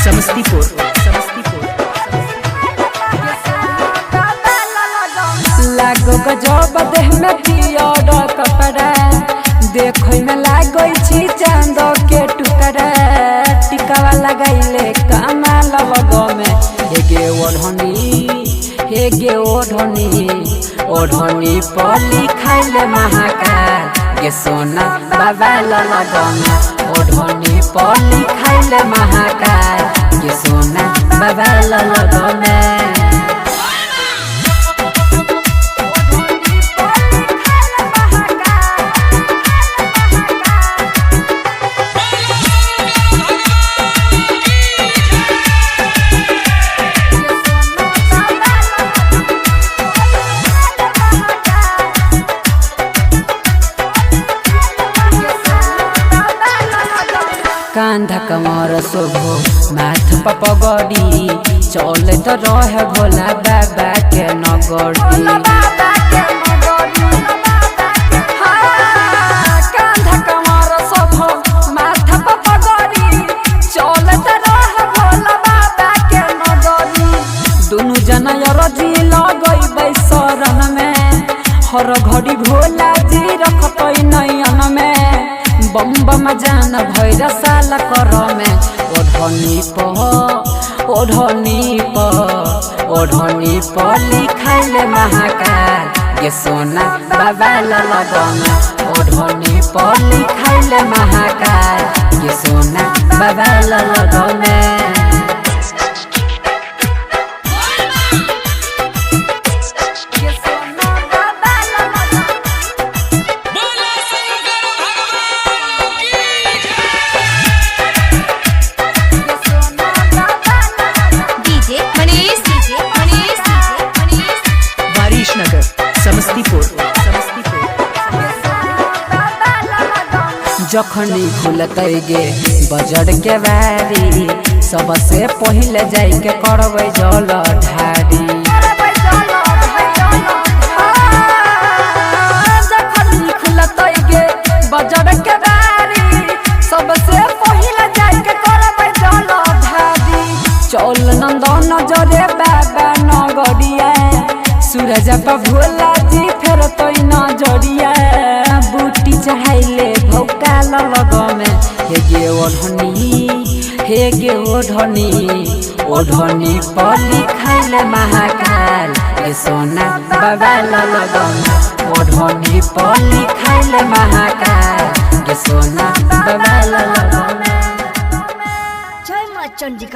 समस्तीपुर लागो गजब देह में पियर कपड़ा देखो में लागो छी चांद के टुकड़ा टिकावा लगाइले कमाल लगो में हेगे ओढ़नी पली खाइले महाकाल गे सोना बाबा लगो में ओढ़नी पली खाइले महाकाल गे सोना बाबा लगो में कांधा कमर शोभो माथ पपगड़ी चले तो रहे भोला बाबा के नगरी कांधा कमर शोभो माथ पपगड़ी चले तो रहे भोला बाबा के नगरी दोनों जना रजी लगई शरण में हर घड़ी भोला जी रखत नयन में बम बम जान भैर साला कर में ओढ़नी पली खाइले महाकाल गे सोना बाबा लगो में ओढ़नी पली खाइले महाकाल गे सोना बाबा लगो में समस्तीपुर जखनी खुलते गे बजड़ के बारी सबसे पहले जाई के करबै जल ढारी जखनी खुलते गे बजड़ के बारी सबसे पहले जाई के करबै जल ढारी चल नंदन जरे बाबा नगरिया सूरज भोला जी फेर तो नजरिया बूटी चढ़ाइले भौकाल लगो में हेगे ओढ़नी पली खाइले महाकाल गे सोना बाबा लगो में ओढ़नी पली खाइले महाकाल गे सोना बाबा लगो में। जय मां चंडिका।